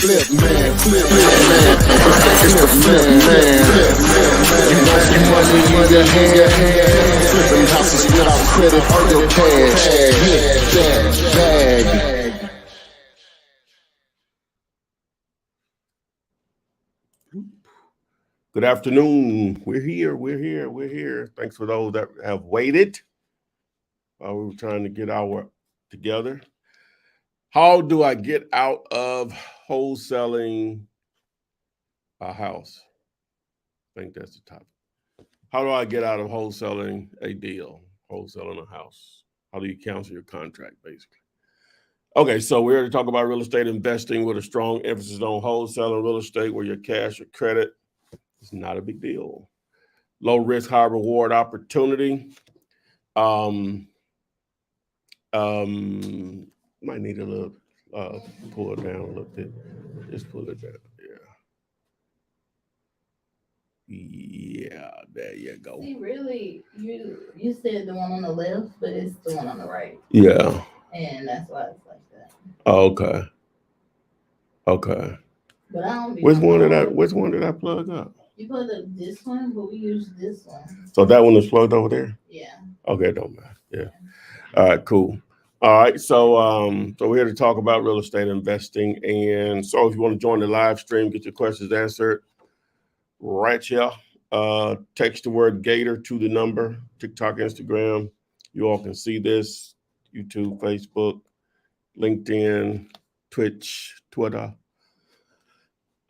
flip man. It's the flip man. You want some money in your hand. Flipping houses without credit or your cash. Hit that bag. Good afternoon. We're here. Thanks for those that have waited while we were trying to get our together. How do I get out of wholesaling a house? I think that's the topic. How do I get out of wholesaling a deal, wholesaling a house? How do you cancel your contract, basically? Okay, so we're here to talk about real estate investing with a strong emphasis on wholesaling real estate where your cash or credit is not a big deal. Low risk, high reward opportunity. Might need a little pull it down a little bit. Just pull it down. Yeah, there you go. See, really, you said the one on the left, but it's the one on the right. Yeah. And that's why it's like that. Okay. But I don't be Which one did I plug up? You plugged up this one, but we use this one. So that one is plugged over there? Yeah. Okay, don't matter. Yeah. All right, cool. All right, so we're here to talk about real estate investing. And so if you want to join the live stream, get your questions answered right here. Text the word Gator to the number, TikTok, Instagram. You all can see this, YouTube, Facebook, LinkedIn, Twitch, Twitter.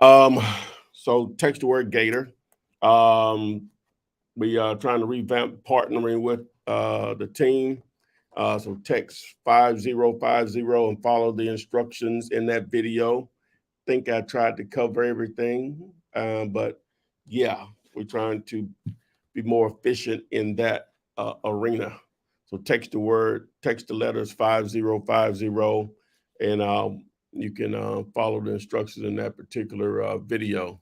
So text the word Gator. We are trying to revamp partnering with the team. So text 5050 and follow the instructions in that video. Think I tried to cover everything, but yeah, we're trying to be more efficient in that arena. So text the letters 5050, and you can follow the instructions in that particular video.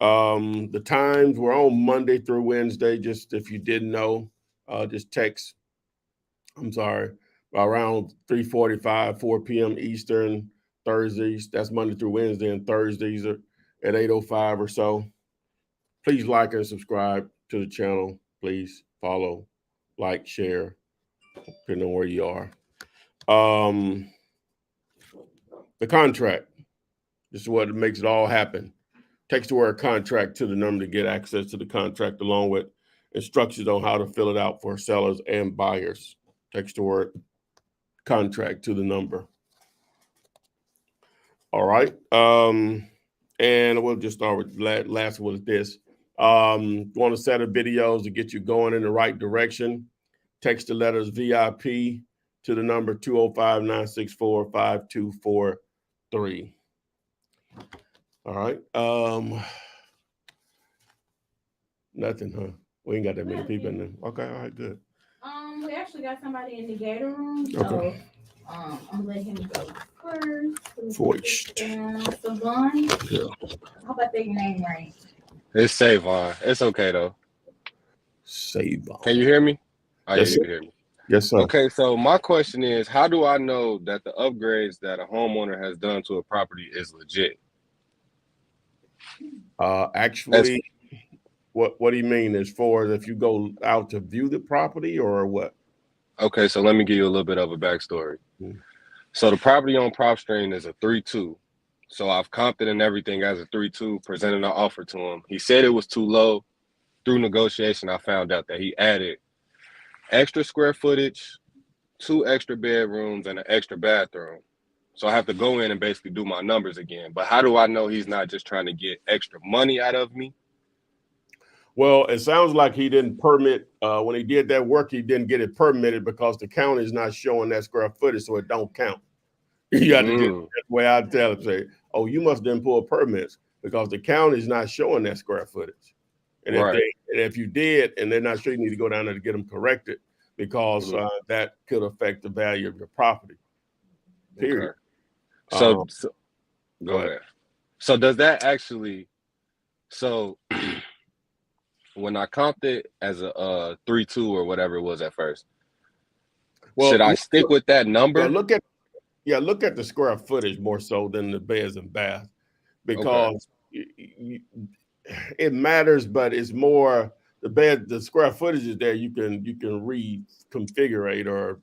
The times we're on Monday through Wednesday, just if you didn't know, just text, around 3:45, 4 p.m. Eastern. Thursdays, that's Monday through Wednesday, and Thursdays are at 8:05 or so. Please like and subscribe to the channel. Please follow, like, share, depending on where you are. The contract. This is what makes it all happen. Text the word contract to the number to get access to the contract, along with instructions on how to fill it out for sellers and buyers. Text the word contract to the number. All right. And we'll just start with last one is this. Want a set of videos to get you going in the right direction. Text the letters VIP to the number 205-964-5243. All right. Nothing, huh? We ain't got that many people in there. Okay, all right, good. We actually got somebody in the Gator room, so Okay. I'm gonna let him go first. Voiced. So Vaughn, Yeah. how about that your name right? It's Savon. It's okay though. Savon. Can you hear me? Oh, Yes, yeah, sir. you can hear me. Yes, sir. Okay, so my question is, how do I know that the upgrades that a homeowner has done to a property is legit? Actually, what do you mean as far as if you go out to view the property or what? Okay, so let me give you a little bit of a backstory. Mm-hmm. So the property on PropStream is a 3-2. So I've comped it and everything as a 3-2, presented an offer to him. He said it was too low. Through negotiation, I found out that he added extra square footage, 2 extra bedrooms, and an extra bathroom. So I have to go in and basically do my numbers again. But how do I know he's not just trying to get extra money out of me? Well, it sounds like he didn't permit, when he did that work, he didn't get it permitted because the county is not showing that square footage, so it don't count. You got to just, that's the way I tell him, say, oh, you must then pull permits because the county is not showing that square footage. And Right. if you did, and they're not sure, you need to go down there to get them corrected because that could affect the value of your property. Period. Okay. So go ahead. So does that actually, so when I comped it as a 3-2 or whatever it was at first, should I stick with that number? Well, look at Yeah, look at the square footage more so than the beds and bath, Okay. because it matters, but it's more the square footage is there. You can reconfigure or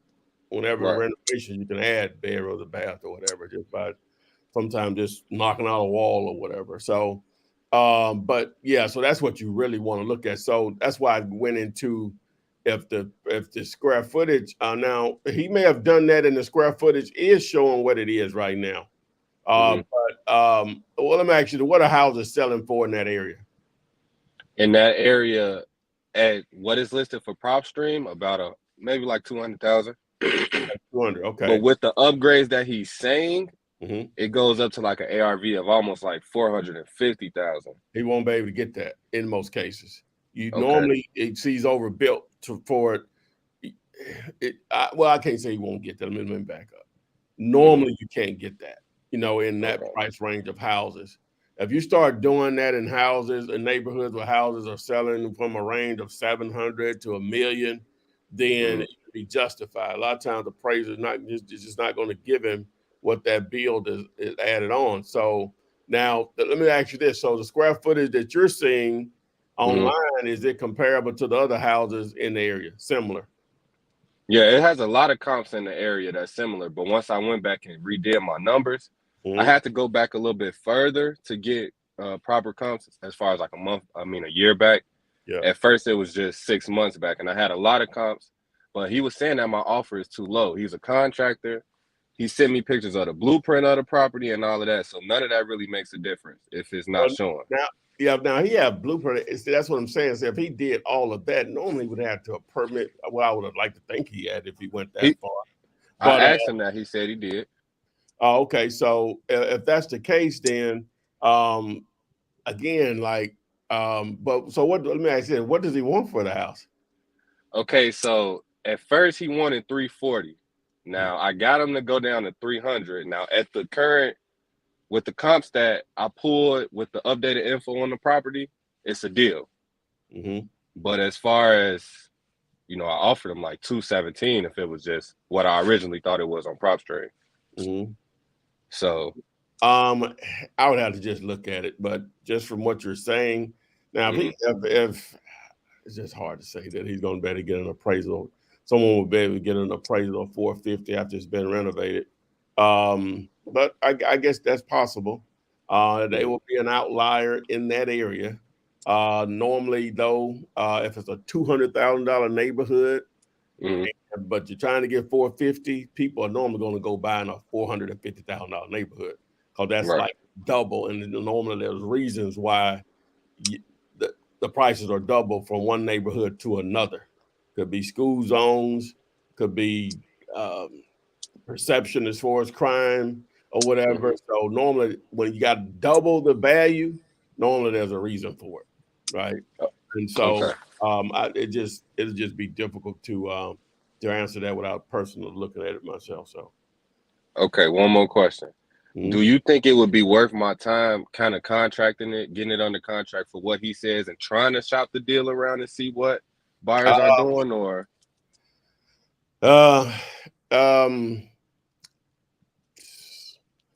whenever Right. renovation you can add bed or the bath or whatever just by sometimes just knocking out a wall or whatever. So, but yeah, so that's what you really want to look at. So that's why I went into if the square footage. Now he may have done that, and the square footage is showing what it is right now. Hmm. Well, let me ask you, what are houses selling for in that area? In that area, at what is listed for prop stream, about maybe like 200,000. 200. But Okay. with the upgrades that he's saying, Hmm. it goes up to like an ARV of almost like 450,000. He won't be able to get that in most cases. You Okay. normally it sees overbuilt for it. Well, I can't say he won't get that. Let me back up. Hmm. Normally, you can't get that, in that Okay. price range of houses. If you start doing that in houses, in neighborhoods where houses are selling from a range of 700 to $1 million, then Hmm. it can be justified. A lot of times, the appraiser is just not going to give him what that build is added on. So now, let me ask you this: so the square footage that you're seeing Hmm. online, is it comparable to the other houses in the area? Similar? Yeah, it has a lot of comps in the area that's similar. But once I went back and redid my numbers, I Mhm. had to go back a little bit further to get proper comps as far as like a year back. Yeah. At first, it was just 6 months back, and I had a lot of comps. But he was saying that my offer is too low. He's a contractor. He sent me pictures of the blueprint of the property and all of that. So none of that really makes a difference if it's not Well, showing. now, yeah, now he have blueprint. See, that's what I'm saying. So if he did all of that, normally would have to permit. Well, I would have liked to think he had if he went that He, far. I But asked him that. He said he did. okay, so if that's the case, then um, again, like, but so what? Let me ask you, what does he want for the house? Okay, so at first he wanted 340. Now I got him to go down to 300. Now at the current with the comps that I pulled with the updated info on the property, it's a deal. Mm-hmm. But as far as I offered him like 217 if it was just what I originally thought it was on PropStream. Mm-hmm. So, Um, I would have to just look at it, but just from what you're saying, now mhm, if it's just hard to say that he's going to be able to get an appraisal. Someone would be able to get an appraisal of 450 after it's been renovated. But I guess that's possible. They mhm, will be an outlier in that area. Normally, though, if it's a $200,000 neighborhood, mhm, but you're trying to get 450, people are normally going to go buy in a $450,000 neighborhood because that's right, like double. And normally there's reasons why you, the prices are double from one neighborhood to another. Could be school zones, could be um, perception as far as crime or whatever. mhm. So normally, when you got double the value, normally there's a reason for it, right? And so Okay. it'll just be difficult to answer that without personally looking at it myself. So. Okay, one more question. Do Mhm. you think it would be worth my time kind of contracting it, getting it under contract for what he says and trying to shop the deal around and see what buyers are Uh, doing or uh, um,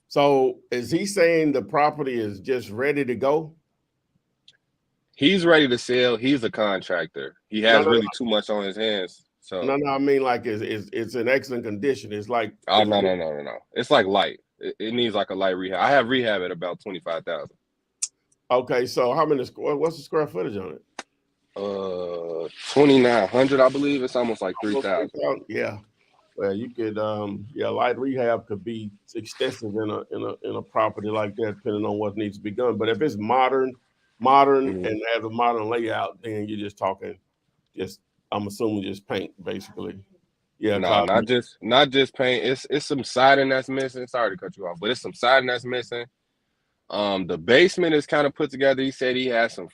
so is he saying the property is just ready to go? he's ready to sell, he's a contractor. He No, has no, really too much on his hands. no, So, no. I mean, like it's in excellent condition. It's like oh it's no, no, no, no, no. It's like light. It needs like a light rehab. I have rehab at about 25,000. okay. So how many? What's the square footage on it? 2,900, I believe. It's almost like Almost 3,000. 3,000. Yeah. Well, you could yeah, light rehab could be extensive in a property like that, depending on what needs to be done. But if it's modern Mhm. and has a modern layout, then you're just talking just I'm assuming just paint basically. Yeah, No, cause not just paint. It's some siding that's missing. Sorry to cut you off, but it's some siding that's missing. The basement is kind of put together. He said he has some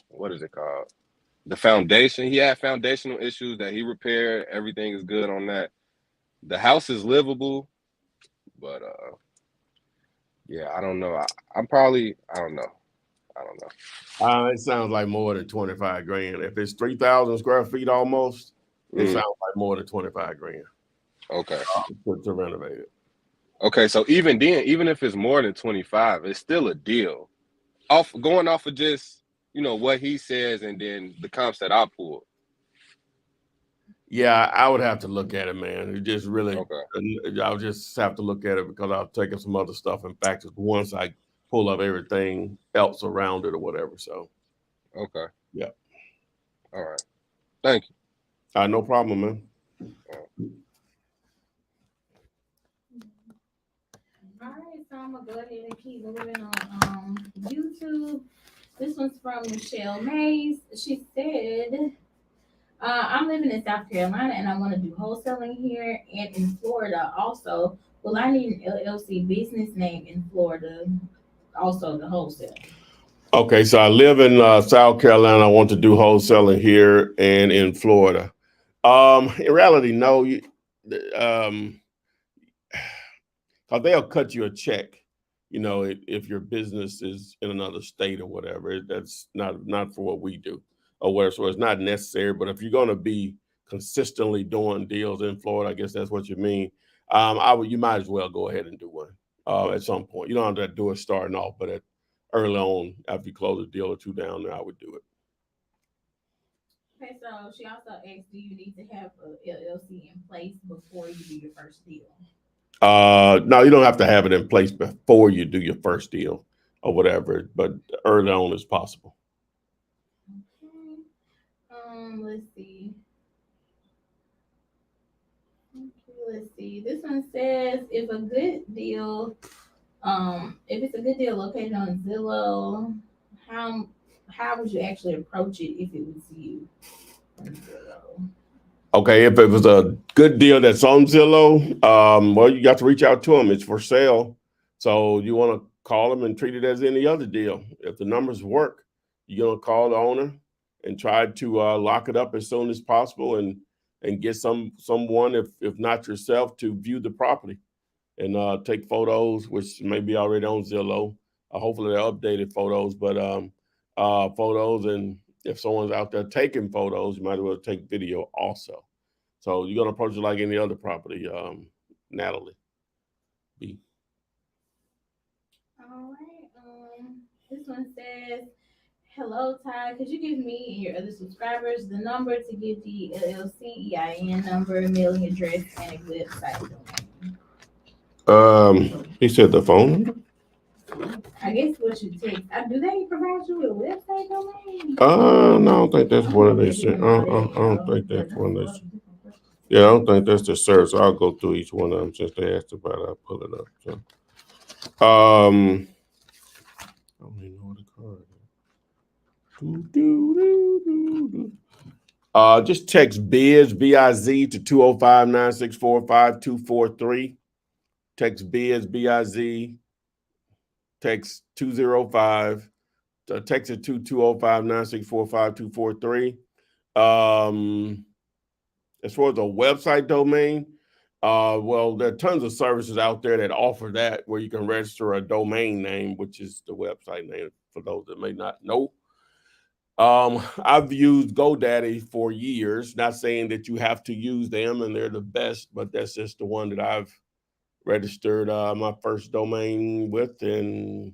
what is it called? The foundation. He had foundational issues that he repaired. Everything is good on that. The house is livable, but yeah, I don't know. I'm probably I don't know. I don't know. it sounds like more than 25 grand. If it's 3,000 square feet almost, it Mm, sounds like more than 25 grand okay. to renovate it. Okay, so even then, even if it's more than 25, it's still a deal. Going off of just, what he says and then the comps that I pulled. Yeah, I would have to look at it, man. It just really, Okay. I'll just have to look at it because I'll take some other stuff and factors once I pull up everything else around it or whatever. So, Okay. yeah. All right. Thank you. No problem, man. All right, so I'm gonna go ahead and keep moving on YouTube. This one's from Michelle Mays. She said, I'm living in South Carolina and I want to do wholesaling here and in Florida also. Will I need an LLC business name in Florida also to wholesale? Okay, so I live in South Carolina. I want to do wholesaling here and in Florida. In reality, no. Because they'll cut you a check, if your business is in another state or whatever. That's not for what we do or whatever. So it's not necessary. But if you're going to be consistently doing deals in Florida, I guess that's what you mean. You might as well go ahead and do one at some point. You don't have to do it starting off, but early on, after you close a deal or two down there, I would do it. Okay, so she also asked, do you need to have a LLC in place before you do your first deal? No, you don't have to have it in place before you do your first deal or whatever, but early on as possible. Okay. Let's see. Okay, let's see. This one says if it's a good deal located on Zillow, how would you actually approach it if it was you on Zillow? Okay, if it was a good deal that's on Zillow, well, you got to reach out to them. It's for sale. So you want to call them and treat it as any other deal. If the numbers work, you're going to call the owner and try to lock it up as soon as possible and get someone, if not yourself, to view the property and take photos, which may be already on Zillow. Hopefully they're updated photos, but photos, and if someone's out there taking photos, you might as well take video also. So you're gonna approach it like any other property, Natalie. B. All right. This one says, hello, Ty. Could you give me and your other subscribers the number to get the LLC EIN number, mailing address, and a website domain? He said the phone number. I guess what you text. Do they provide you with a website domain? No, I don't think that's one they said. I don't think that's one they said. Yeah, I don't think that's the service. I'll go through each one of them since they asked about it. I'll pull it up. So, I don't even know what the card is. Just text BIZ to 205-964-5243. Text BIZ. Text 205. Text it to 205-964-5243. As far as the website domain, well, there are tons of services out there that offer that, where you can register a domain name, which is the website name for those that may not know. I've used GoDaddy for years, not saying that you have to use them and they're the best, but that's just the one that I've registered my first domain with, and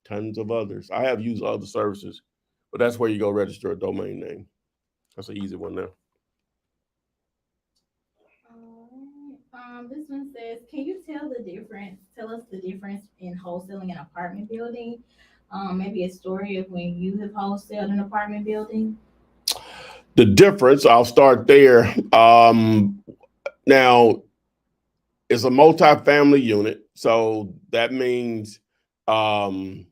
tons of others. I have used other services, but that's where you go register a domain name. That's an easy one now. This one says, can you tell us the difference in wholesaling an apartment building? Maybe a story of when you have wholesaled an apartment building. The difference, I'll start there. Now, it's a multi-family unit, so that means it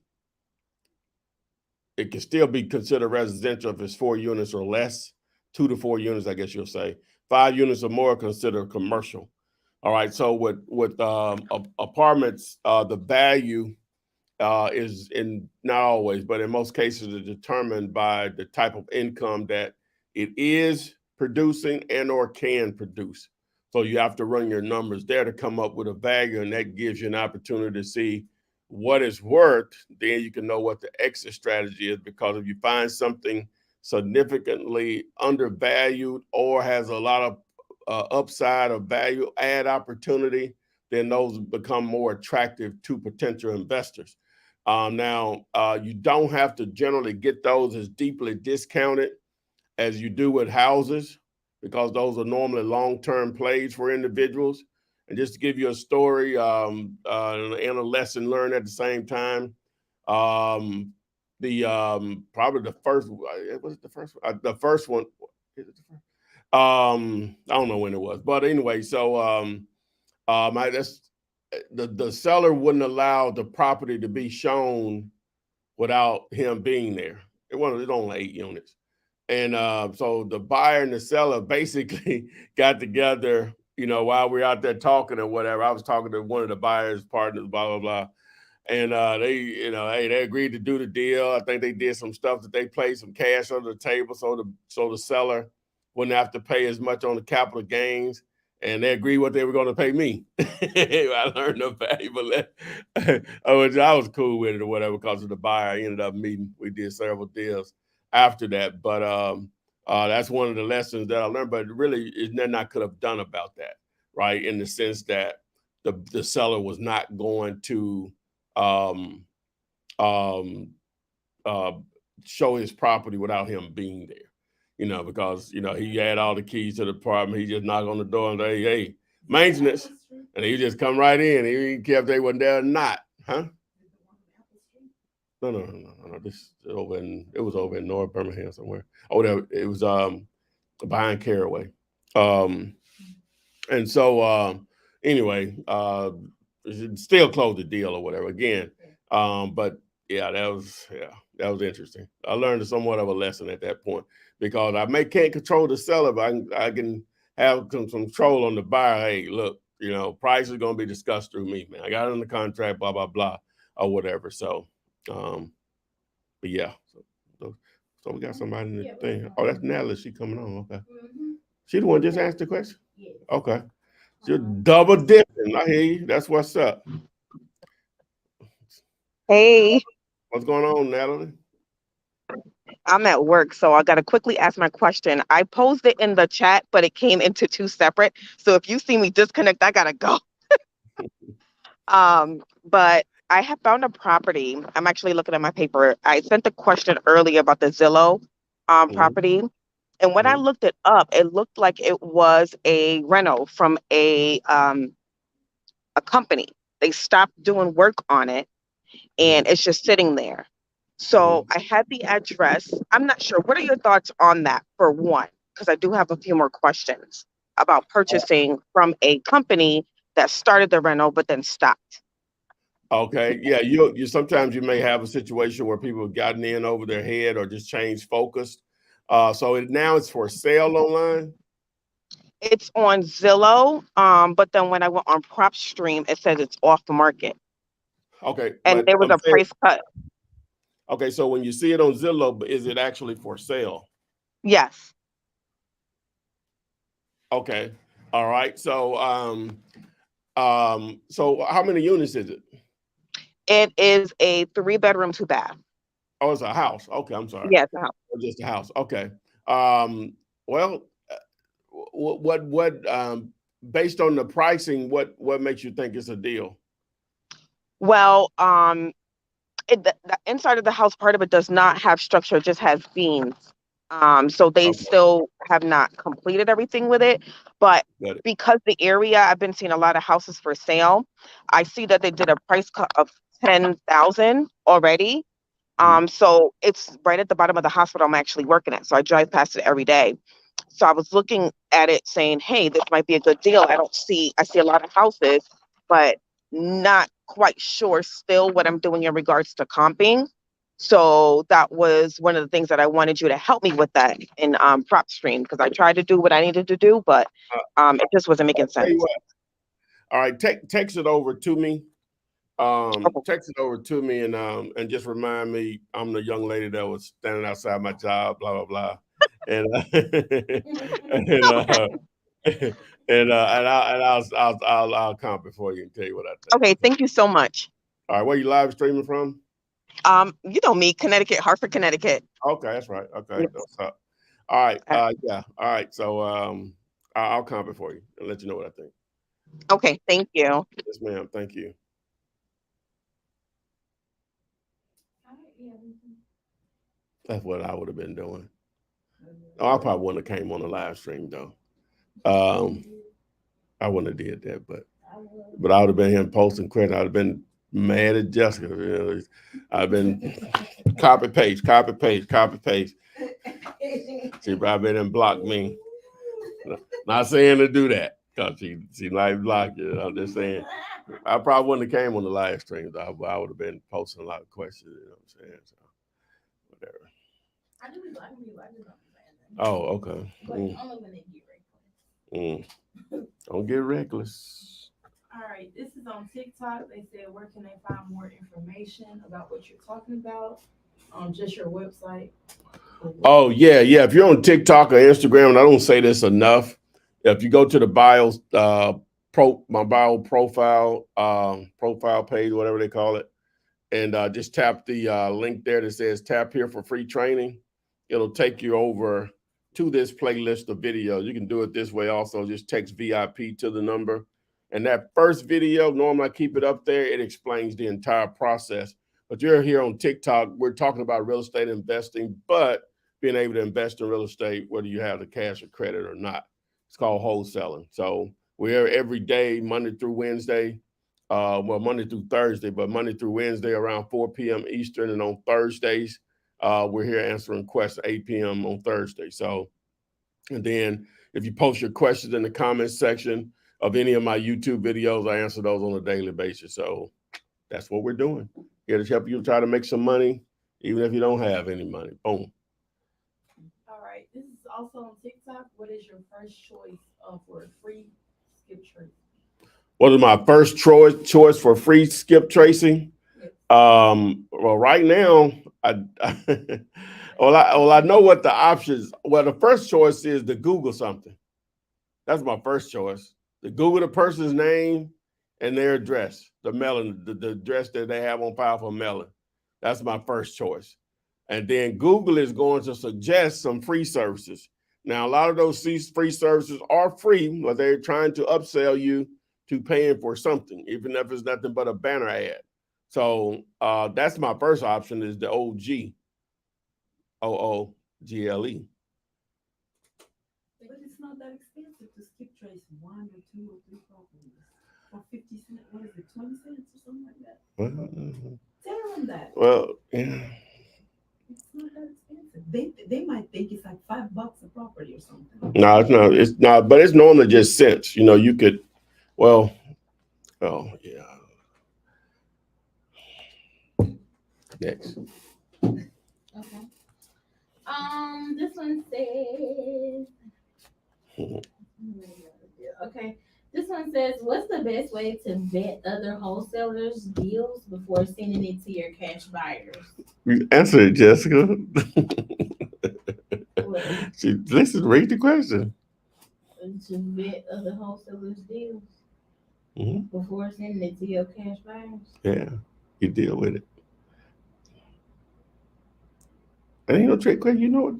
can still be considered residential if it's 4 units or less. 2 to 4 units, I guess you'll say. 5 units or more considered commercial. All right. So with apartments, the value is not always, but in most cases, is determined by the type of income that it is producing and or can produce. So you have to run your numbers there to come up with a value, and that gives you an opportunity to see what it's worth. Then you can know what the exit strategy is, because if you find something significantly undervalued or has a lot of upside or value add opportunity, then those become more attractive to potential investors. Now, you don't have to generally get those as deeply discounted as you do with houses, because those are normally long-term plays for individuals. And just to give you a story and a lesson learned at the same time, probably the first, was it the first one? The first one, is it the first? I don't know when it was, but anyway, so the seller wouldn't allow the property to be shown without him being there. It's only 8 units. And so the buyer and the seller basically got together, while we were out there talking or whatever. I was talking to one of the buyer's partners, blah, blah, blah. And they, hey, they agreed to do the deal. I think they did some stuff that they played some cash under the table so the seller wouldn't have to pay as much on the capital gains. And they agreed what they were going to pay me. I learned a valuable I was cool with it or whatever because of the buyer. I ended up meeting. We did several deals after that. But that's one of the lessons that I learned. But really, there's nothing I could have done about that, right? In the sense that the seller was not going to show his property without him being there. Because, he had all the keys to the apartment. He just knocked on the door and say, hey, maintenance. And he just come right in. He didn't care if they were there or not. Huh? No. It was over in North Birmingham somewhere. Oh, it was behind Caraway. And so anyway, still closed the deal or whatever again. But yeah, that was interesting. I learned somewhat of a lesson at that point. Because can't control the seller, but I can have some control on the buyer. Hey, look, price is going to be discussed through me, man. I got it in the contract, blah, blah, blah, or whatever. So, but yeah. So we got somebody in the thing. Oh, that's Natalie. She coming on. Okay. Mm-hmm. She the one just asked the question? Yes. Okay. You're double dipping. I hear you. That's what's up. Hey. What's going on, Natalie? I'm at work, so I got to quickly ask my question. I posed it in the chat, but it came into 2 separate. So if you see me disconnect, I got to go. But I have found a property. I'm actually looking at my paper. I sent the question earlier about the Zillow property. And when I looked it up, it looked like it was a rental from a company. They stopped doing work on it, and it's just sitting there. So I had the address. I'm not sure. What are your thoughts on that, for one? Because I do have a few more questions about purchasing from a company that started the rental but then stopped. Okay. Yeah. You sometimes you may have a situation where people have gotten in over their head or just changed focus. So now it's for sale online. It's on Zillow. But then when I went on PropStream, it says it's off the market. Okay. And there was a price cut. Okay, so when you see it on Zillow, is it actually for sale? Yes. Okay. All right. So so how many units is it? It is a 3-bedroom, 2-bath. Oh, it's a house. Okay, I'm sorry. Yes, a house. Just a house. Okay. Well, what based on the pricing, what makes you think it's a deal? Well, the inside of the house, part of it does not have structure, it just has beams. So they still have not completed everything with it. But because the area, I've been seeing a lot of houses for sale. I see that they did a price cut of $10,000 already. So it's right at the bottom of the hospital I'm actually working at. So I drive past it every day. So I was looking at it saying, hey, this might be a good deal. I see a lot of houses, but not quite sure still what I'm doing in regards to comping. So that was one of the things that I wanted you to help me with that in PropStream, because I tried to do what I needed to do, but it just wasn't making sense. All right, text it over to me. Text it over to me and just remind me I'm the young lady that was standing outside my job, blah blah blah, and I'll comp it for you and tell you what I think. Okay, thank you so much. All right, where you live streaming from? You know me, Connecticut, Hartford, Connecticut. Okay, that's right. Okay, yes. What's up? All right, yeah. All right, so I'll comp it for you and let you know what I think. Okay, thank you. Yes, ma'am. Thank you. All right, yeah. That's what I would have been doing. Oh, I probably wouldn't have came on the live stream though. Um, I wouldn't have did that, but I would have been here posting credit. I'd have been mad at Jessica. I've been copy paste, copy paste, copy paste. She probably didn't block me. Not saying to do that because she like block you. I'm just saying I probably wouldn't have came on the live stream though. I would have been posting a lot of questions. You know what I'm saying? So whatever. I do be blocking people. I just don't say anything. Oh, okay. But only when they get reckless. Don't get reckless. All right, this is on TikTok. They said, where can they find more information about what you're talking about? On just your website. Oh yeah. If you're on TikTok or Instagram, and I don't say this enough, if you go to the my bio profile page, whatever they call it, and just tap the link there that says tap here for free training, it'll take you over to this playlist of videos. You can do it this way also. Just text VIP to the number. And that first video, normally I keep it up there. It explains the entire process. But you're here on TikTok. We're talking about real estate investing, but being able to invest in real estate, whether you have the cash or credit or not. It's called wholesaling. So we're here every day, Monday through Wednesday. Monday through Thursday, but Monday through Wednesday around 4 p.m. Eastern. And on Thursdays, we're here answering questions 8 p.m. on Thursday. So, and then if you post your questions in the comments section of any of my YouTube videos, I answer those on a daily basis. So that's what we're doing. Here to help you try to make some money, even if you don't have any money. Boom. All right, this is also on TikTok. What is your first choice for a free skip trace? What is my first choice for free skip tracing? Well, right now, I know what the options. Well, the first choice is to Google something. That's my first choice. To Google the person's name and their address, the mailing, the address that they have on file for mailing. That's my first choice. And then Google is going to suggest some free services. Now, a lot of those free services are free, but they're trying to upsell you to paying for something, even if it's nothing but a banner ad. So that's my first option is the OOGLE. But it's not that expensive to skip trace 1 or 2 or 3 properties for 50 cents. What is it, 20 cents or something like that? Tell them that. Well, yeah. It's not that expensive. They might think it's like $5 a property or something. No, it's not. It's not. But it's normally just cents. You know, you could. Well, oh yeah. Next. Okay. This one says. Okay. This one says, what's the best way to vet other wholesalers' deals before sending it to your cash buyers? You answer it, Jessica. What? Read the question. To vet other wholesalers' deals Mm-hmm. before sending it to your cash buyers? Yeah, you deal with it. It ain't no trick question. You know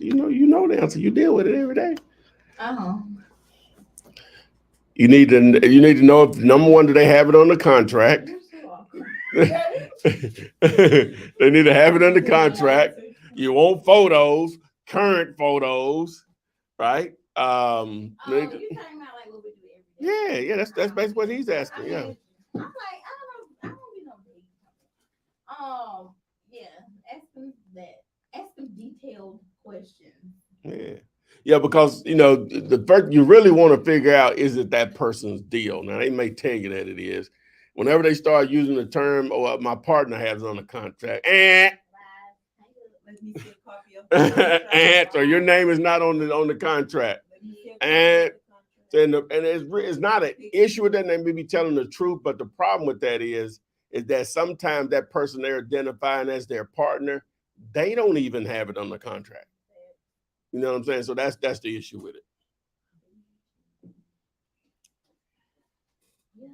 the answer. You deal with it every day. Uh-huh. You need to know if number one, do they have it on the contract? They need to have it under contract. You want photos, current photos, right? You talking about like what we do every day? Yeah, that's basically what he's asking. Yeah. I'm like, I don't be no big. Yeah, ask them detailed questions. Yeah, because the first you really want to figure out, is it that person's deal? Now they may tell you that it is. Whenever they start using the term, "Oh, my partner has it on the contract," Let me see a copy of the contract. or your name is not on the contract, and it's not an issue with that. They may be telling the truth, but the problem with that is that sometimes that person they're identifying as their partner, they don't even have it on the contract. You know what I'm saying? So that's the issue with it. Yeah.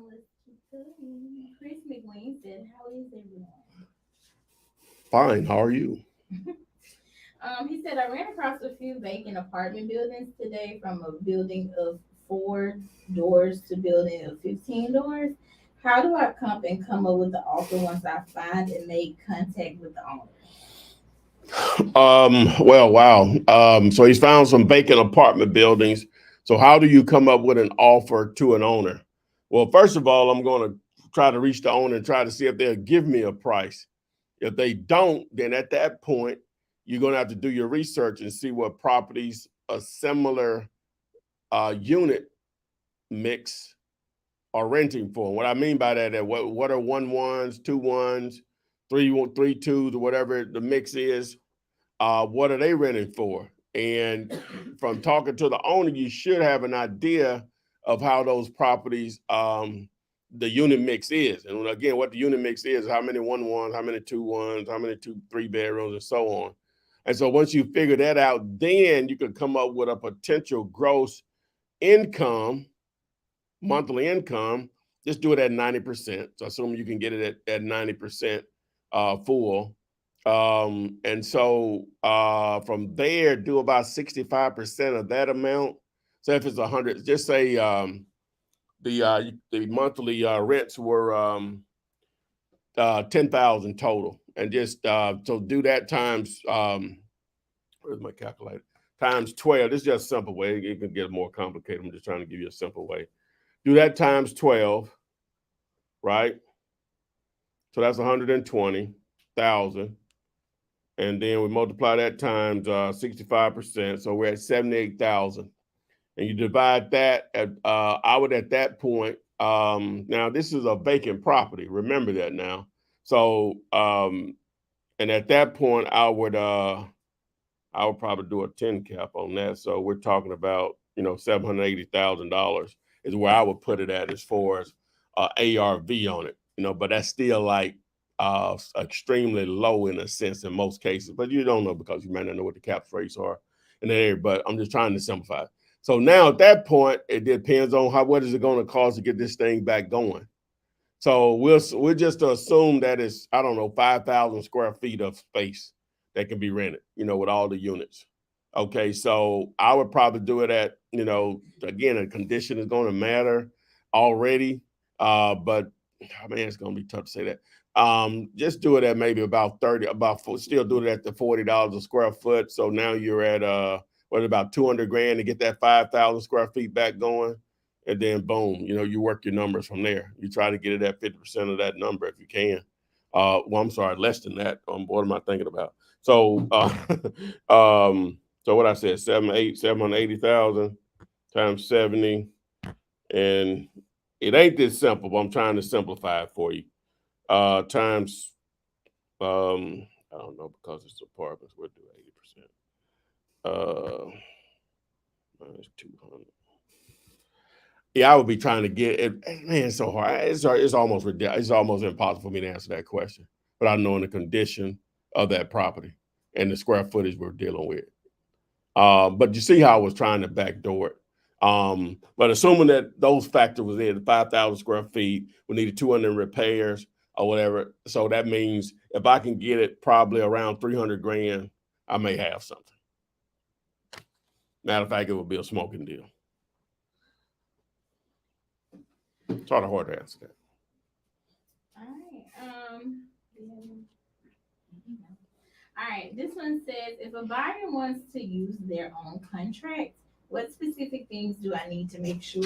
Let's keep going. Chris McWayne said, "How is everyone?" Fine. How are you? He said, "I ran across a few vacant apartment buildings today from a building of 4 doors to building of 15 doors. How do I come up with the offer once I find and make contact with the owner? Well, wow. So he's found some vacant apartment buildings. So how do you come up with an offer to an owner? Well, first of all, I'm going to try to reach the owner and try to see if they'll give me a price. If they don't, then at that point, you're going to have to do your research and see what properties a similar unit mix are renting for. And what I mean by that, what are 1-1s, 2-1s, 3-2s, or whatever the mix is. What are they renting for? And from talking to the owner, you should have an idea of how those properties, the unit mix is. And again, what the unit mix is, how many 1-1s, how many 2-1s, how many 2-3 bedrooms, and so on. And so once you figure that out, then you can come up with a potential gross income, monthly income. Just do it at 90%. So assume you can get it at 90% full. And so from there, do about 65% of that amount. So if it's 100, just say the monthly rents were 10,000 total, and just so do that times where's my calculator? Times 12. This is just a simple way. It can get more complicated. I'm just trying to give you a simple way. Do that times 12, right? So that's 120,000. And then we multiply that times 65%. So we're at 78,000. And you divide that at, I would at that point, now this is a vacant property. Remember that now. So, and at that point, I would probably do a 10 cap on that. So we're talking about, $780,000 is where I would put it at as far as ARV on it, but that's still like extremely low in a sense in most cases, but you don't know because you might not know what the cap rates are in the area, but I'm just trying to simplify. So now at that point, it depends on what is it going to cost to get this thing back going. So we'll just assume that it's, 5,000 square feet of space that can be rented, with all the units. Okay, so I would probably do it at, again, a condition is going to matter already, but man, it's going to be tough to say that. Just do it at maybe about 30, still do it at the $40 a square foot. So now you're at about 200 grand to get that 5,000 square feet back going. And then boom, you work your numbers from there. You try to get it at 50% of that number if you can. I'm sorry, less than that. What am I thinking about? So, so what I said, 780,000 times 70, and it ain't this simple, but I'm trying to simplify it for you. Times, I don't know, because it's apartments, we'll do 80%. Minus 200. Yeah, I would be trying to get it. Man, it's so hard. It's almost ridiculous. It's almost impossible for me to answer that question without knowing the condition of that property and the square footage we're dealing with. But you see how I was trying to backdoor it. But assuming that those factors was in 5,000 square feet, we needed 200 repairs or whatever. So that means if I can get it probably around 300 grand, I may have something. Matter of fact, it would be a smoking deal. It's hard to answer that. All right. This one says, if a buyer wants to use their own contract, what specific things do I need to make sure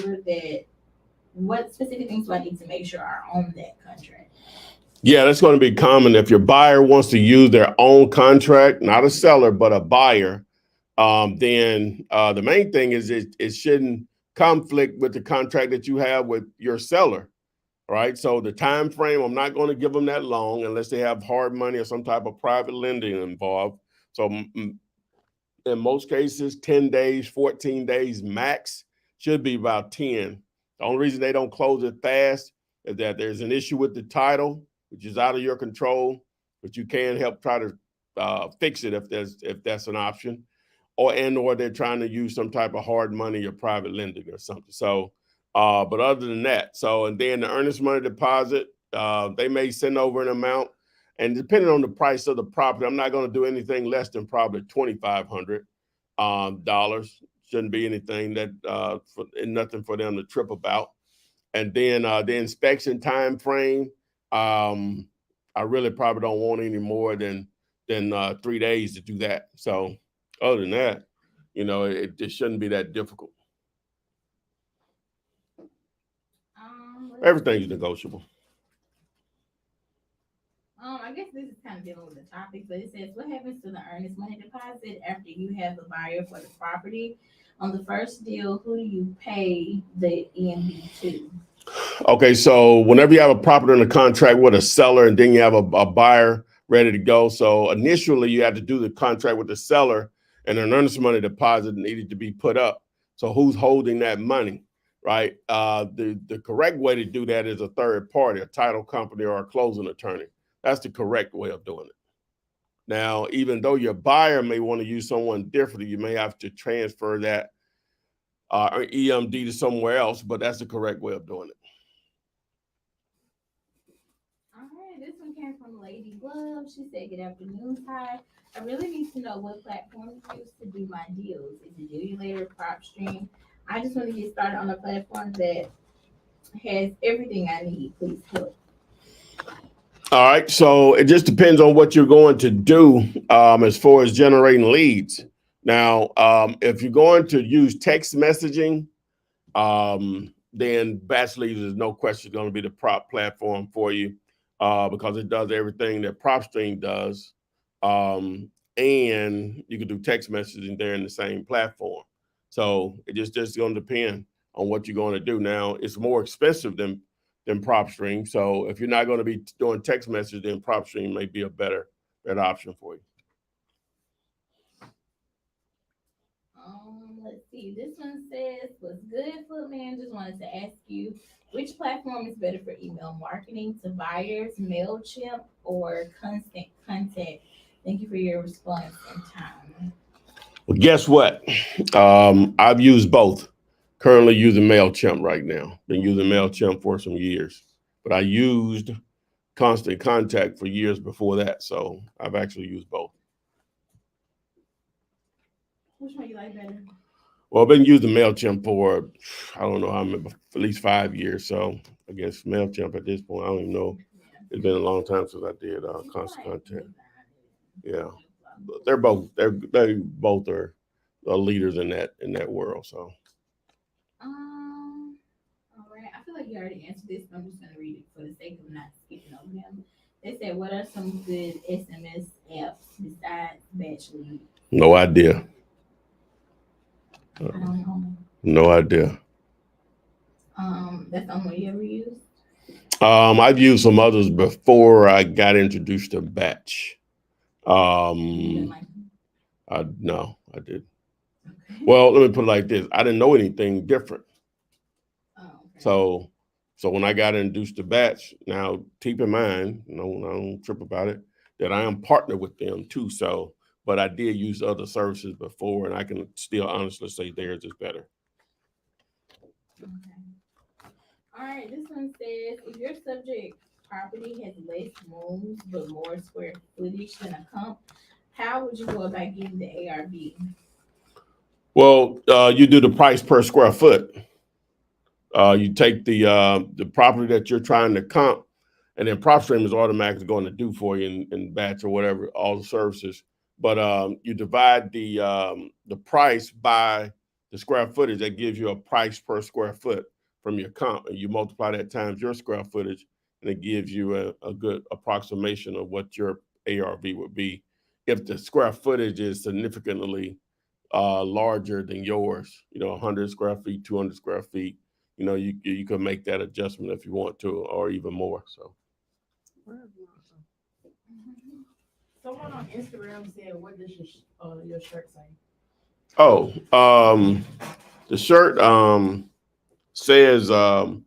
are on that contract? Yeah, that's going to be common. If your buyer wants to use their own contract, not a seller, but a buyer, then the main thing is it shouldn't conflict with the contract that you have with your seller, right? So the time frame, I'm not going to give them that long unless they have hard money or some type of private lending involved. So in most cases, 10 days, 14 days max, should be about 10. The only reason they don't close it fast is that there's an issue with the title, which is out of your control, but you can help try to fix it if that's an option. Or they're trying to use some type of hard money or private lending or something. So, but other than that, and then the earnest money deposit, they may send over an amount, and depending on the price of the property, I'm not going to do anything less than probably $2,500. Shouldn't be anything that nothing for them to trip about. And then the inspection time frame, I really probably don't want any more than 3 days to do that. So other than that, it shouldn't be that difficult. Everything's negotiable. I guess this is kind of dealing with the topic, but it says, what happens to the earnest money deposit after you have the buyer for the property? On the first deal, who do you pay the EMB to? Okay, so whenever you have a property in a contract with a seller and then you have a buyer ready to go, so initially you had to do the contract with the seller and an earnest money deposit needed to be put up. So who's holding that money, right? The correct way to do that is a third party, a title company or a closing attorney. That's the correct way of doing it. Now, even though your buyer may want to use someone differently, you may have to transfer that EMD to somewhere else, but that's the correct way of doing it. All right, this one came from Lady Glove. She said, good afternoon, Ty. I really need to know what platform you use to do my deals. Is it Emulator, PropStream? I just want to get started on a platform that has everything I need. Please help. All right, so it just depends on what you're going to do as far as generating leads. Now, if you're going to use text messaging, then Batch Leads is no question going to be the prop platform for you because it does everything that PropStream does. And you can do text messaging there in the same platform. So it just going to depend on what you're going to do. Now, it's more expensive than PropStream. So if you're not going to be doing text messages, then PropStream may be a better option for you. Let's see. This one says, what's good, Footman? Just wanted to ask you, which platform is better for email marketing to buyers, MailChimp or Constant Contact? Thank you for your response and time. Well, guess what? I've used both. Currently using MailChimp right now. Been using MailChimp for some years, but I used Constant Contact for years before that. So I've actually used both. Which one you like better? Well, I've been using MailChimp for, I don't know, at least 5 years. So I guess MailChimp at this point, I don't even know. It's been a long time since I did Constant Contact. Yeah, but they both are leaders in that world. So. All right. I feel like you already answered this, but I'm just gonna read it for the sake of not skipping over them. They said, what are some good SMS apps besides Batch Lead? No idea. I don't know. No idea. That's the only one you ever used? I've used some others before I got introduced to Batch. No, I didn't. Okay. Well, let me put it like this. I didn't know anything different. Oh, okay. So when I got introduced to Batch, now keep in mind, I don't trip about it, that I am partnered with them too. So, but I did use other services before, and I can still honestly say theirs is better. Okay. All right, this one says, if your subject property has less rooms but more square footage than a comp, how would you go about getting the ARV? Well, you do the price per square foot. You take the property that you're trying to comp, and then PropStream is automatically going to do for you in Batch or whatever, all the services. But you divide the price by the square footage. That gives you a price per square foot from your comp, and you multiply that times your square footage, and it gives you a good approximation of what your ARV would be if the square footage is significantly larger than yours. 100 square feet, 200 square feet. You can make that adjustment if you want to, or even more. So. Someone on Instagram said, "What does your shirt say?" Oh, the shirt says FOB,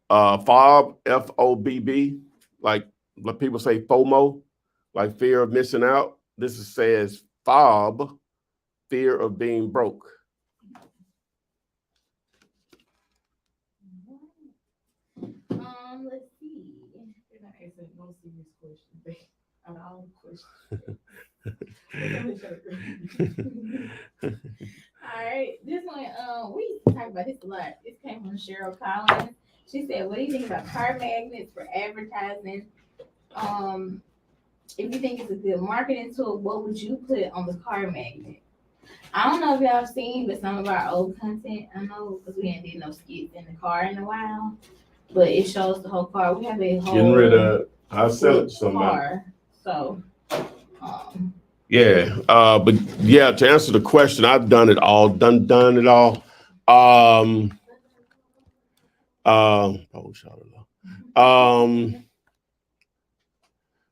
FOBB, like people say FOMO, like fear of missing out. This says FOB, fear of being broke. Let's see. You're not answering no serious questions. Out of all questions. All right, about this a lot. This came from Cheryl Collins. She said, "What do you think about car magnets for advertising? If you think it's a good marketing tool, what would you put on the car magnet?" I don't know if y'all seen, but some of our old content, I know, because we ain't did no skits in the car in a while, but it shows the whole car. We have a whole Getting rid of. I'll sell it to somebody. car. So, yeah, but yeah, to answer the question, I've done it all. Done it all.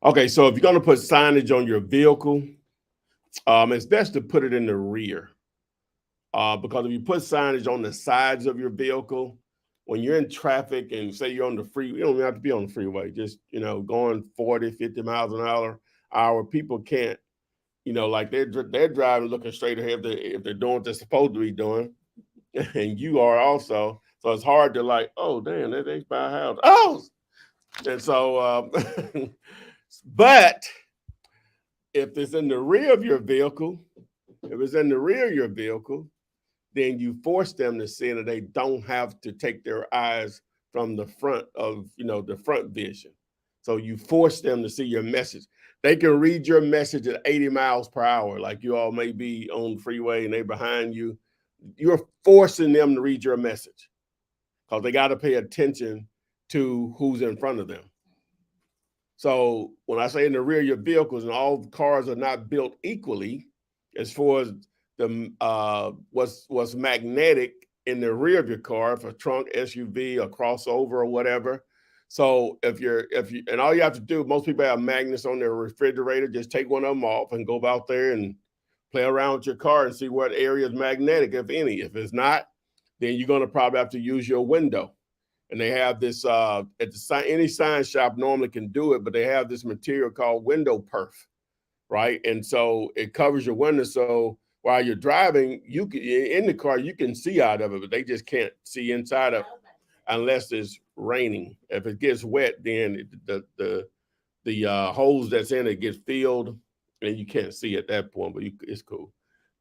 Okay, so if you're gonna put signage on your vehicle, it's best to put it in the rear. Because if you put signage on the sides of your vehicle, when you're in traffic and say you're on the freeway, you don't even have to be on the freeway, just, going 40, 50 miles an hour, people can't, like they're driving looking straight ahead if they're doing what they're supposed to be doing, and you are also. So it's hard to like, oh, damn, they buy a house. Oh, and so, but if it's in the rear of your vehicle, then you force them to see that they don't have to take their eyes from the front of, the front vision. So you force them to see your message. They can read your message at 80 miles per hour, like you all may be on the freeway and they're behind you. You're forcing them to read your message because they got to pay attention to who's in front of them. So when I say in the rear of your vehicles, and all cars are not built equally, as far as the what's magnetic in the rear of your car, if a trunk, SUV, a crossover, or whatever. So if you and all you have to do, most people have magnets on their refrigerator. Just take one of them off and go out there and play around with your car and see what area is magnetic, if any. If it's not, then you're going to probably have to use your window. And they have this any sign shop normally can do it, but they have this material called window perf, right? And so it covers your window. So while you're driving, you can, in the car, you can see out of it, but they just can't see inside of it unless it's raining. If it gets wet, then the hose that's in it gets filled, and you can't see at that point. But it's cool.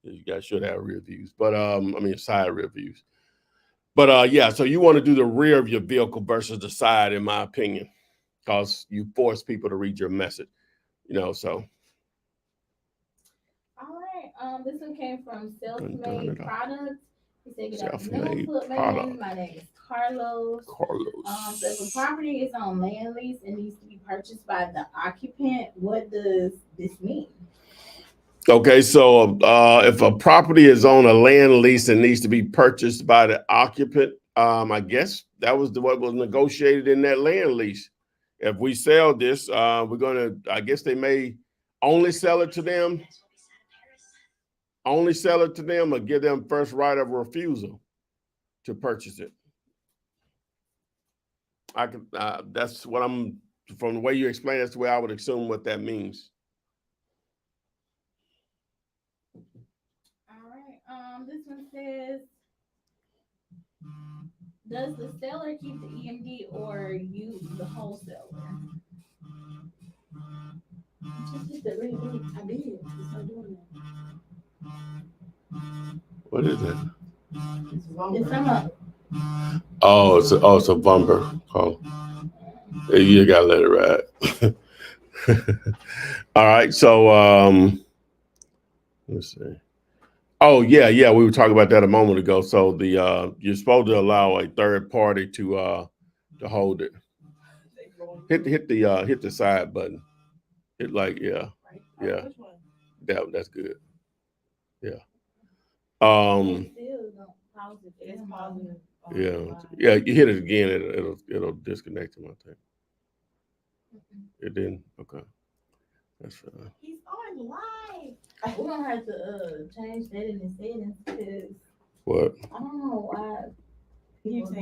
You guys should have rear views, but side rear views. But yeah, so you want to do the rear of your vehicle versus the side, in my opinion, because you force people to read your message, so. all right. This one came from Self-Made Products. He said, "Good afternoon, Self-Made Footman. Product. My name is Carlos. So if a property is on land lease and needs to be purchased by the occupant, what does this mean?" Okay, so if a property is on a land lease and needs to be purchased by the occupant, I guess that was what was negotiated in that land lease. If we sell this, I guess they may only sell it to them or give them first right of refusal to purchase it. That's what from the way you explain, that's the way I would assume what that means. This one says, "Does the seller keep the EMD or use the wholesaler?" What is it? It's from It's a bumper. Oh, you gotta let it ride. All right, so let's see. Oh yeah, we were talking about that a moment ago. So you're supposed to allow a third party to hold it. Hit the side button. Hit that's good. Yeah. Yeah. You hit it again, it'll disconnect him, I think. It didn't. Okay. That's fine. He's on live. We're gonna have to change that in the settings because What? I don't know why people do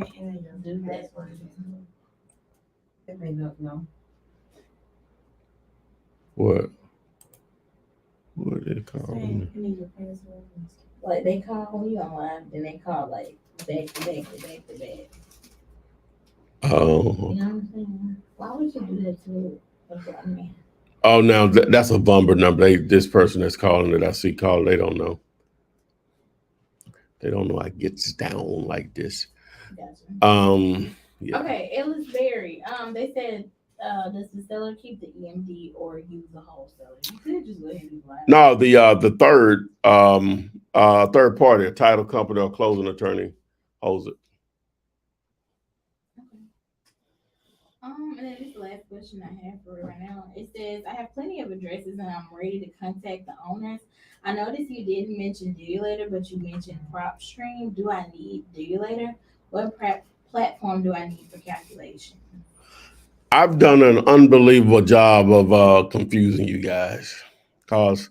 that. It may not know. What? What did it call? Like they call when you on live, then they call like back to back to back to back. Oh. You know what I'm saying? Why would you do that to me? Oh, now that's a Vumber number. This person that's calling that I see calling, they don't know. They don't know I gets down like this. Gotcha. Yeah. Okay, Ellis Berry. They said, does the seller keep the EMD or use a wholesaler? You could just go ahead and buy it. No, the third party, a title company or closing attorney holds it. Okay. And then this last question I have for right now. It says, I have plenty of addresses and I'm ready to contact the owners. I noticed you didn't mention Dealator, but you mentioned PropStream. Do I need Dealator? What platform do I need for calculation? I've done an unbelievable job of confusing you guys, because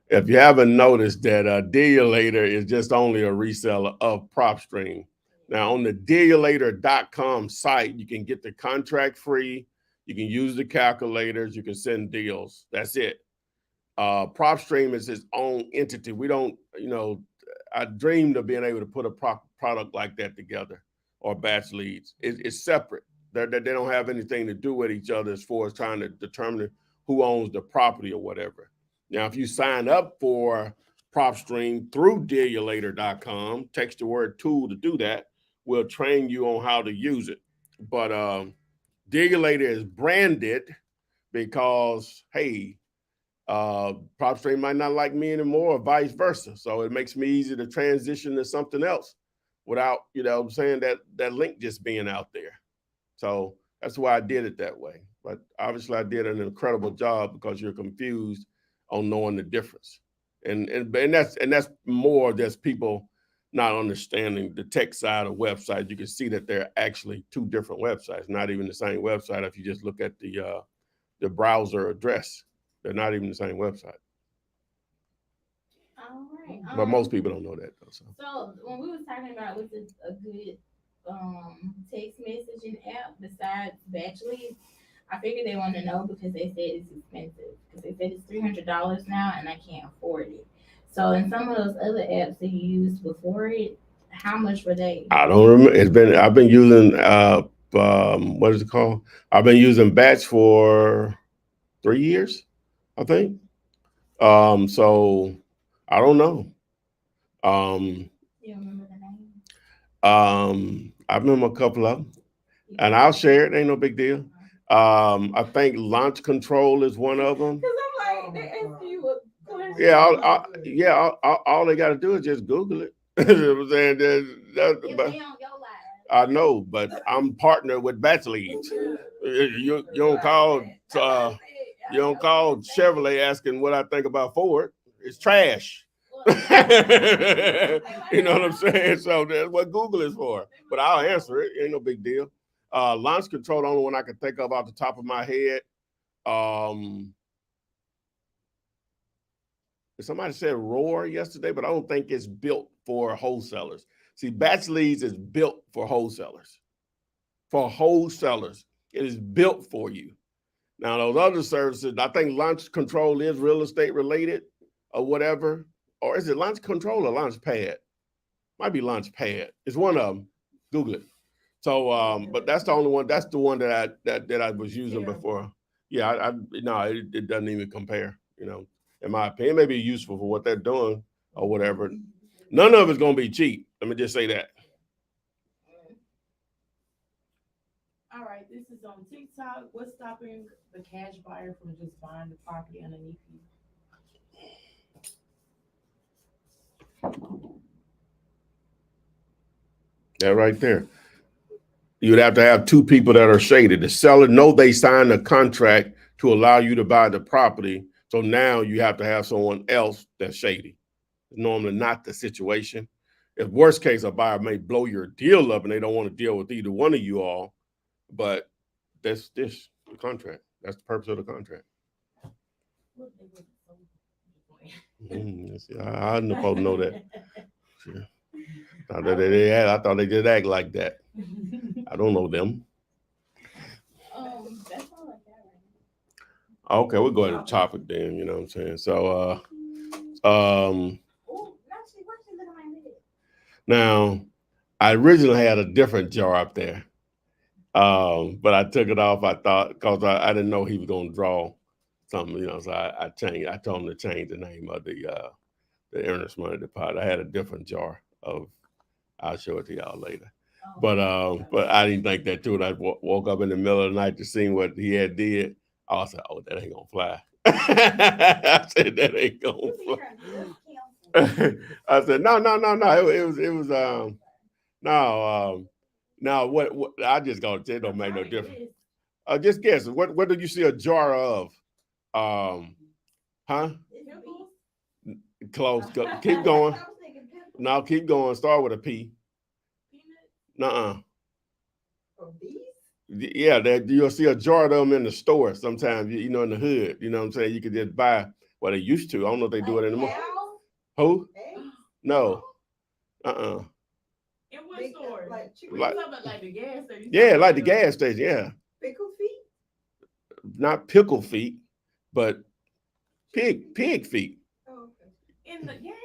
if you haven't noticed that Dealator is just only a reseller of PropStream. Now on the Dealator.com site, you can get the contract free. You can use the calculators. You can send deals. That's it. PropStream is its own entity. We don't, I dreamed of being able to put a product like that together, or batch leads. It's separate. They don't have anything to do with each other as far as trying to determine who owns the property or whatever. Now, if you sign up for PropStream through Dealator.com, text the word tool to do that. We'll train you on how to use it. But Dealator is branded because, hey, PropStream might not like me anymore, or vice versa. So it makes me easy to transition to something else without, saying that link just being out there. So that's why I did it that way. But obviously I did an incredible job because you're confused on knowing the difference. And that's more just people not understanding the tech side of websites. You can see that they're actually two different websites, not even the same website. If you just look at the browser address, they're not even the same website. All right. But most people don't know that though. So when we was talking about what's a good text messaging app besides batch leads, I figured they wanted to know because they said it's expensive. Because they said it's $300 now and I can't afford it. So in some of those other apps that you used before it, how much were they? I don't remember. I've been using what is it called? I've been using Batch for 3 years, I think. So I don't know. You remember the name? I remember a couple of them, and I'll share it. Ain't no big deal. I think Launch Control is one of them. Because I'm like, they ask you a question. Yeah, all they got to do is just Google it. You know what I'm saying? I know, but I'm partnered with Batch Leads. You don't call Chevrolet asking what I think about Ford. It's trash. You know what I'm saying? So that's what Google is for. But I'll answer it. Ain't no big deal. Launch Control, the only one I can think of off the top of my head. Somebody said Roar yesterday, but I don't think it's built for wholesalers. See, Batch Leads is built for wholesalers. For wholesalers, it is built for you. Now, those other services, I think Launch Control is real estate related or whatever. Or is it Launch Control or Launch Pad? Might be Launch Pad. It's one of them. Google it. So, but that's the only one. That's the one that I was using before. Yeah, it doesn't even compare. In my opinion, it may be useful for what they're doing or whatever. None of it's gonna be cheap. Let me just say that. All right, this is on TikTok. What's stopping the cash buyer from just buying the property underneath you? That right there. You'd have to have two people that are shaded. The seller know they signed a contract to allow you to buy the property. So now you have to have someone else that's shady. It's normally not the situation. If worst case, a buyer may blow your deal up and they don't want to deal with either one of you all, but that's the contract. That's the purpose of the contract. I didn't supposed to know that. Sure. I thought they did act like that. I don't know them. That's all I got right now. Okay, we'll go ahead and topic then, you know what I'm saying? So now I originally had a different jar up there. But I took it off, I thought, because I didn't know he was gonna draw something, so I changed. I told him to change the name of the Earnest money deposit. I had a different jar I'll show it to y'all later. Oh, But I didn't think that too. And I woke up in the middle of the night to see what he had did. I said, "Oh, that ain't gonna fly." I said, "That ain't gonna fly." I said, "No. It was no. What I just gonna say, it don't make no difference. Just guess. What did you see a jar of? Huh? Close. Keep going. No, keep going. Start with a P. Nuh-uh. Yeah, that you'll see a jar of them in the store sometimes, you know, in the hood. You know what I'm saying? You could just buy what they used to. I don't know if they do it anymore. Who? No. Uh-uh. In what store? Like the gas station. Yeah, like the gas station, yeah. Pickle feet? Not pickle feet, but pig feet. Oh, okay. In the gas station?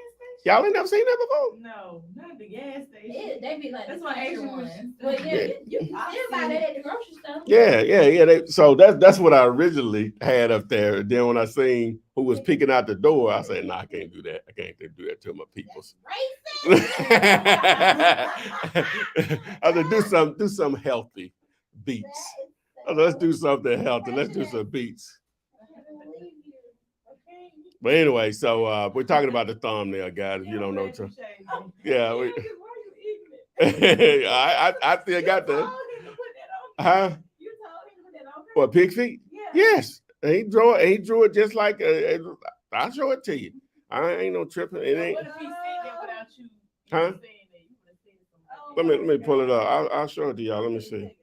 Y'all ain't never seen that before? No, not the gas station. Yeah, they be like That's the why country Asian ones. was- But yeah, Yeah. you can still buy that at the grocery store. Yeah. So that's what I originally had up there. Then when I seen who was peeking out the door, I said, "Nah, I can't do that. I can't do that to my peoples." I said, do some healthy beats. I said, let's do something healthy. Let's do some beats. But anyway, so we're talking about the thumbnail, guys. If you don't know, yeah. I still got the. Huh? You told him to put that on. What, pig feet? Yeah. Yes. He drew it just like I'll show it to you. I ain't no tripping. It ain't. What if he said that without you? Huh? Saying that you would have said something. Let me pull it up. I'll show it to y'all. Let me see.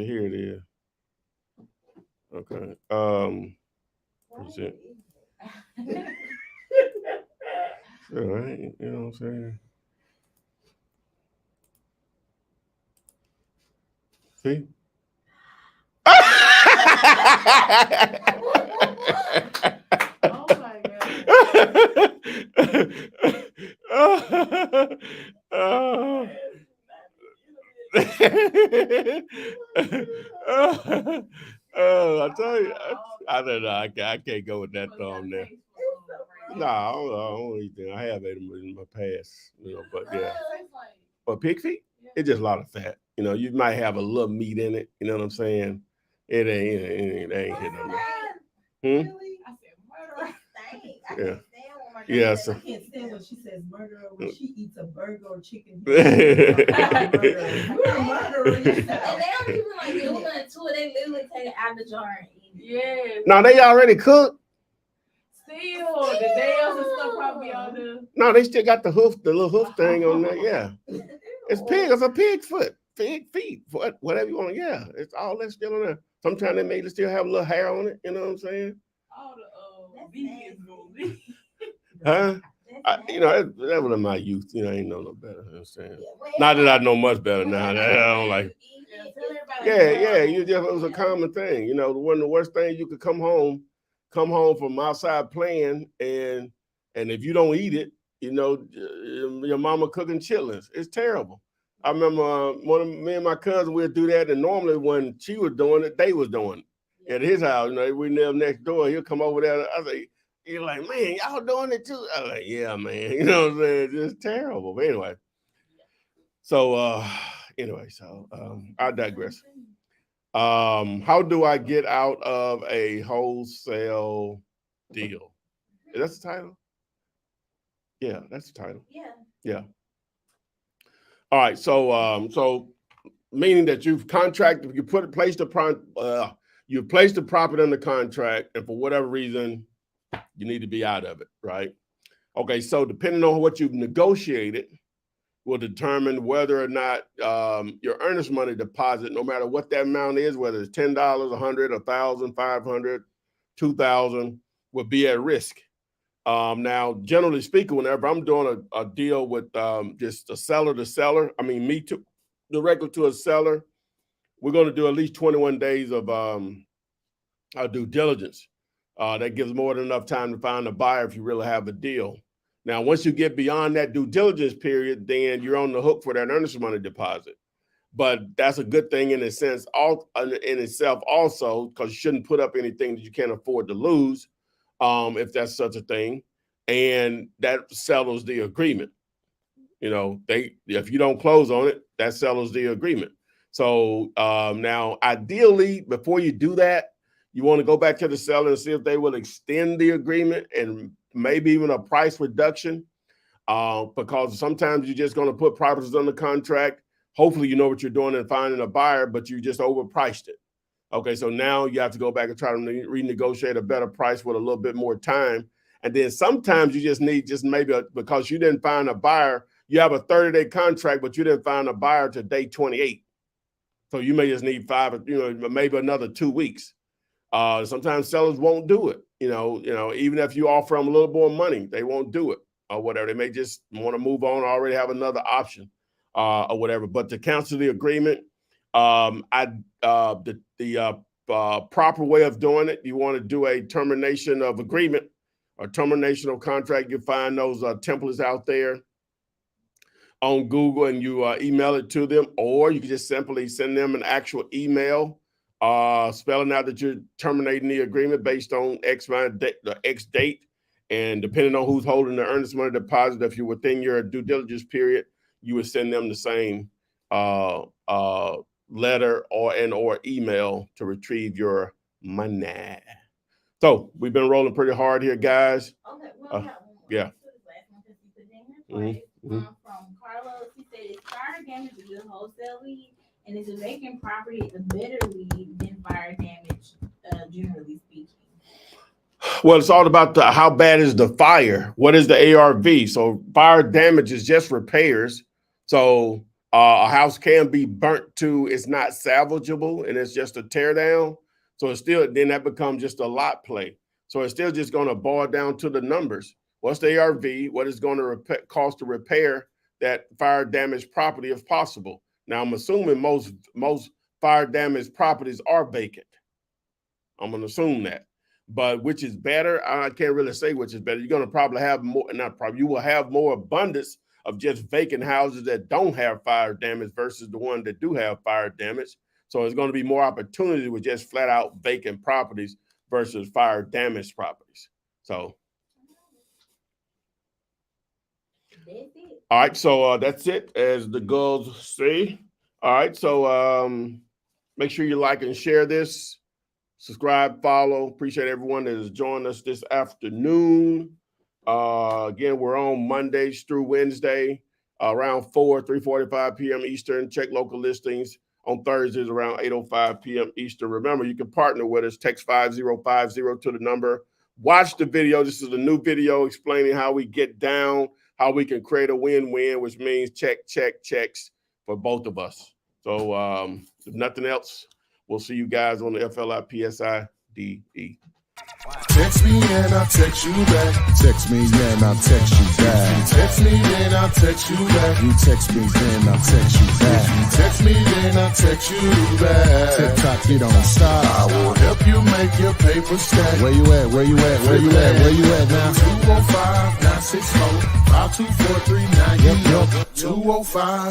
Here it is. Okay. Present. All right. You know what I'm saying? See? Oh my God. I tell you, I don't know. I can't go with that thumbnail. No, I don't eat them. I have ate them in my past, you know. But yeah, but pig feet, it's just a lot of fat. You know, you might have a little meat in it. You know what I'm saying? It ain't hitting on that. Yeah. Yeah. So. I can't stand when she says murderer when she eats a burger or chicken. Yeah. You're a And murderer yourself. they don't even like do nothing to it. They literally take it out of the jar and eat it. Yeah. No, they already cooked. Still, the nails and stuff probably on the. No, they still got the little hoof thing on there. Yeah. It's pig. It's a pig foot. Pig feet. Whatever you want. Yeah. It's all that still on there. Sometimes they may still have a little hair on it. You know what I'm saying? All the vegans movie. Huh? That was in my youth. You know, I ain't know no better. You know what I'm saying? Not that I know much better now. I don't like. Yeah. It was a common thing. You know, one of the worst things, you could come home from outside playing, and if you don't eat it, you know, your mama cooking chitlins. It's terrible. I remember me and my cousin, we'd do that, and normally when she was doing it, they was doing it at his house. You know, we live next door. He'll come over there. I say, you're like, man, y'all doing it too? I'm like, yeah, man. You know what I'm saying? It's just terrible. But anyway, so I digress. How do I get out of a wholesale deal? Is that the title? Yeah, that's the title. Yeah. All right. So meaning that you've contracted, you've placed the property under contract, and for whatever reason, you need to be out of it, right? Okay. So depending on what you've negotiated, will determine whether or not your earnest money deposit, no matter what that amount is, whether it's $10, $100, $1,000, $500, $2,000, will be at risk. Now, generally speaking, whenever I'm doing a deal with just a seller to seller, me to directly to a seller, we're going to do at least 21 days of our due diligence. That gives more than enough time to find a buyer if you really have a deal. Now, once you get beyond that due diligence period, then you're on the hook for that earnest money deposit. But that's a good thing in a sense, in itself also, because you shouldn't put up anything that you can't afford to lose, if that's such a thing. And that settles the agreement. if you don't close on it, that settles the agreement. So now, ideally, before you do that, you want to go back to the seller and see if they will extend the agreement and maybe even a price reduction, because sometimes you're just going to put properties under contract. Hopefully, you know what you're doing and finding a buyer, but you just overpriced it. Okay, so now you have to go back and try to renegotiate a better price with a little bit more time. And then sometimes you just need because you didn't find a buyer, you have a 30-day contract, but you didn't find a buyer to day 28. So you may just need maybe another 2 weeks. Sometimes sellers won't do it. Even if you offer them a little more money, they won't do it or whatever. They may just want to move on, already have another option or whatever. But to cancel the agreement, the proper way of doing it, you want to do a termination of agreement or termination of contract. You find those templates out there on Google and you email it to them, or you can just simply send them an actual email spelling out that you're terminating the agreement based on X date. And depending on who's holding the earnest money deposit, if you're within your due diligence period, you would send them the same letter or email to retrieve your money. So we've been rolling pretty hard here, guys. Okay, well, yeah. From Carlos, he said it's fire damage is a wholesale lead, and it's a vacant property. It's a better lead than fire damage, generally speaking. Well, it's all about how bad is the fire? What is the ARV? So fire damage is just repairs. So a house can be burnt to, it's not salvageable, and it's just a tear down. So it's still, then that becomes just a lot play. So it's still just going to boil down to the numbers. What's the ARV? What is going to cost to repair that fire damaged property if possible? Now, I'm assuming most fire damaged properties are vacant. I'm going to assume that. But which is better? I can't really say which is better. You're going to probably have more, you will have more abundance of just vacant houses that don't have fire damage versus the one that do have fire damage. So it's going to be more opportunity with just flat out vacant properties versus fire damaged properties. So. All right, so that's it, as the girls say. All right, so make sure you like and share this. Subscribe, follow. Appreciate everyone that has joined us this afternoon. Again, we're on Mondays through Wednesday around 3:45 p.m. Eastern. Check local listings on Thursdays around 8:05 p.m. Eastern. Remember, you can partner with us. Text 5050 to the number. Watch the video. This is a new video explaining how we get down, how we can create a win-win, which means checks for both of us. So if nothing else, we'll see you guys on the FLIPSIDE. Text me and I'll text you back. Text me and I'll text you back. Text me and I'll text you back. You text me then I'll text you back. Text me then I'll text you back. TikTok, you don't stop. I will help you make your paper stack. Where you at? Where you at? Where you at? Where you at now? 205-964-52439. Yep. 205